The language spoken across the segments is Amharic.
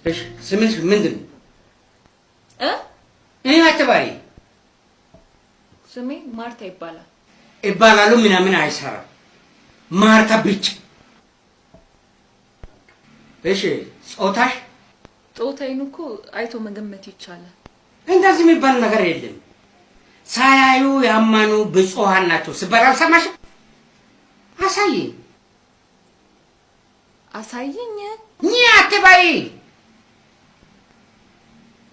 እሺ ስምሽ ምንድን ነው? አትበይ። ስሜ ማርታ ይባላል። ይባላሉ ምናምን አይሰራም። ማርታ ብቻ። እሺ ጾታሽ? ጾታዬን እኮ አይቶ መገመት ይቻላል። እንደዚህ የሚባል ነገር የለም። ሳያዩ ያማኑ ብፁዓን ናቸው ሲባል አልሰማሽም? አሳይኝ። አሳይኝ? አትበይ።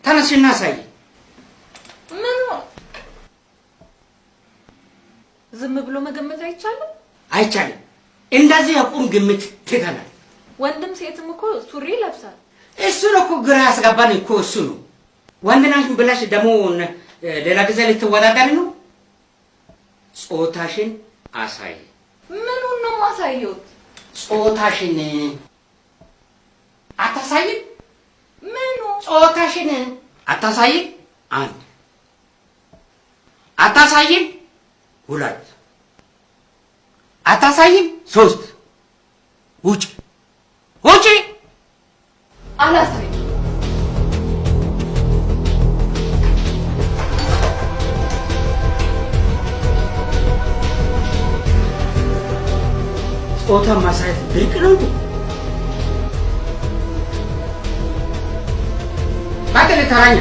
ተነስና አሳይ። ምን ዝም ብሎ መገመት አይቻልም? አይቻልም። እንደዚህ የቁም ግምት ትተናል። ወንድም ሴትም እኮ ሱሪ ይለብሳል። እሱ ነው እኮ ግራ ያስገባን እኮ እሱ ነው። ወንድ ነሽ ብለሽ ደግሞ ሌላ ጊዜ ልትወዳደሪ ነው? ጾታሽን አሳይ። ምኑን ነው ማሳየው? ጾታሽን አታሳይም? ምኑ? ጾታሽን አታሳይም? አንድ አታሳይም? ሁለት አታሳይም? ሶስት ውጭ ውጭ። አላሳይም። ጾታ ማሳየት ብርቅ ነው እንዴ? ባትል ተራኛ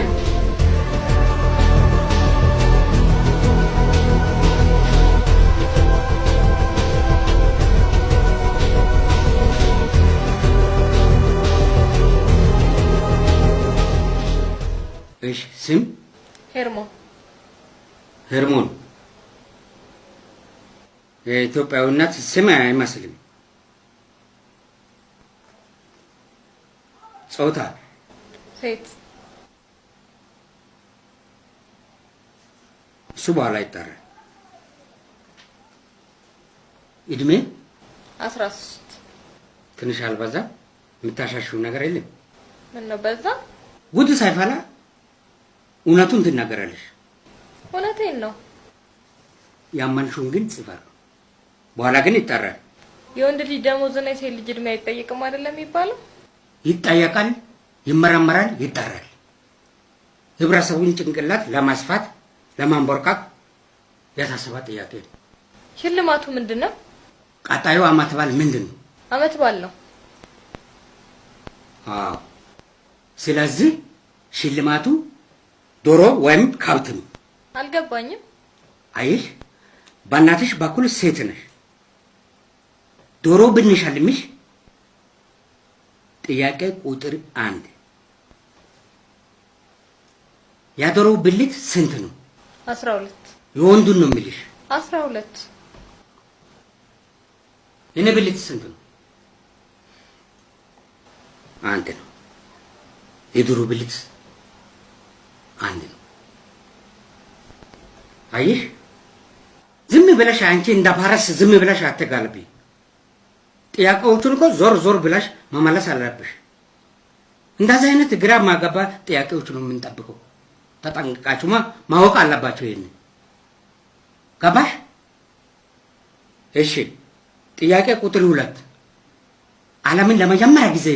እሺ ስም? ሄርሞን። ሄርሞን የኢትዮጵያዊነት ስም አይመስልም። ጾታ? ሴት። እሱ በኋላ ይጠራል። እድሜ? 13 ትንሽ አልበዛ? የምታሻሽው ነገር የለም? ምን ነው በዛ? ጉድ ሳይፈላ እውነቱን ትናገራለሽ። እውነቴን ነው። ያመንሽውን ግን ጽፈር። በኋላ ግን ይጠራል። የወንድ ልጅ ደሞዝና የሴት ልጅ እድሜ አይጠየቅም አይደለም የሚባለው? ይጠየቃል፣ ይመረመራል፣ ይጠራል። ህብረተሰቡን ጭንቅላት ለማስፋት ለማንቦርቃቅ የታሰበ ጥያቄ ነው። ሽልማቱ ምንድን ነው? ቀጣዩ አመት በዓል ምንድን ነው? አመት በዓል ነው። አዎ። ስለዚህ ሽልማቱ ዶሮ ወይም ከብት ነው። አልገባኝም። አይሽ በእናትሽ በኩል ሴት ነሽ። ዶሮ ብንሸልምሽ ጥያቄ ቁጥር 1 የዶሮ ብልት ስንት ነው? 12። የወንዱን ነው የምልሽ። 12። የኔ ብልት ስንት ነው? 1 ነው። የዶሮ ብልት 1 ነው። አይሽ ዝም ብለሽ አንቺ እንደ ፋረስ ዝም ብለሽ አትጋልቢ። ጥያቄዎቹን እኮ ዞር ዞር ብለሽ መመለስ አለብሽ። እንደዚህ አይነት ግራ ማጋባ ጥያቄዎች ነው የምንጠብቀው። ተጠንቅቃችሁማ ማወቅ አለባችሁ። ይሄን ገባሽ? እሺ ጥያቄ ቁጥር 2 ዓለምን ለመጀመሪያ ጊዜ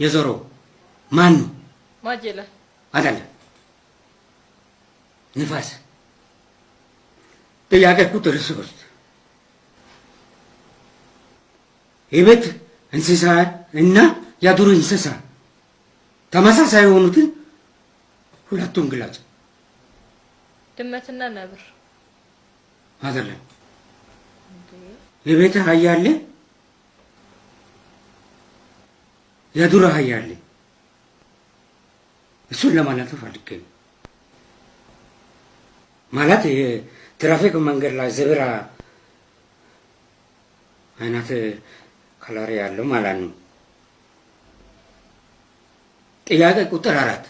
የዞረው ማን ነው? ማጀላን አይደለም፣ ንፋስ። ጥያቄ ቁጥር 3 የቤት እንስሳ እና የዱር እንስሳ ተመሳሳይ የሆኑትን ሁለቱን ግለጽ። ድመትና ነብር። አይደለም። የቤት አህያ አለ፣ የዱር አህያ አለ። እሱን ለማለት ፈልጌ ነው። ማለት የትራፊክ መንገድ ላይ ዘብራ አይነት ከለር ያለው ማለት ነው። ጥያቄ ቁጥር 4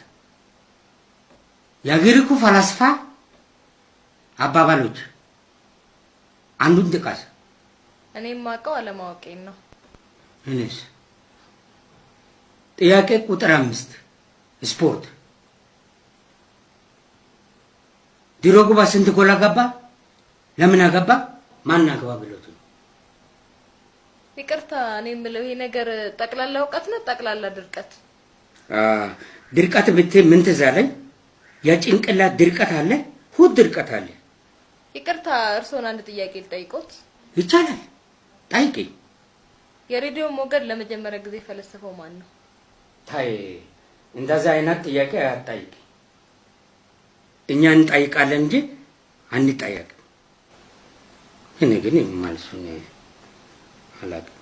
የግሪኩ ፈላስፋ አባባሎች አንዱን ጥቀስ። እኔ የማውቀው አለማወቄን ነው። እኔስ? ጥያቄ ቁጥር 5 ስፖርት ድሮግባ ስንት ጎል አገባ? ለምን አገባ? ማን አገባ ብሎት ነው? ይቅርታ፣ እኔ የምለው ይሄ ነገር ጠቅላላ እውቀት ነው ጠቅላላ ድርቀት? ድርቀት ብትይ ምን ትዝ አለኝ? የጭንቅላት ድርቀት አለ፣ ሆድ ድርቀት አለ። ይቅርታ እርስዎን አንድ ጥያቄ ልጠይቅዎት? ይቻላል፣ ጠይቂ። የሬዲዮ ሞገድ ለመጀመሪያ ጊዜ ፈለሰፈው ማን ነው? ታይ እንደዛ አይነት ጥያቄ አትጠይቂ። እኛ እንጠይቃለን እንጂ አንጠየቅም። እኔ ግን መልሱን አላውቅም።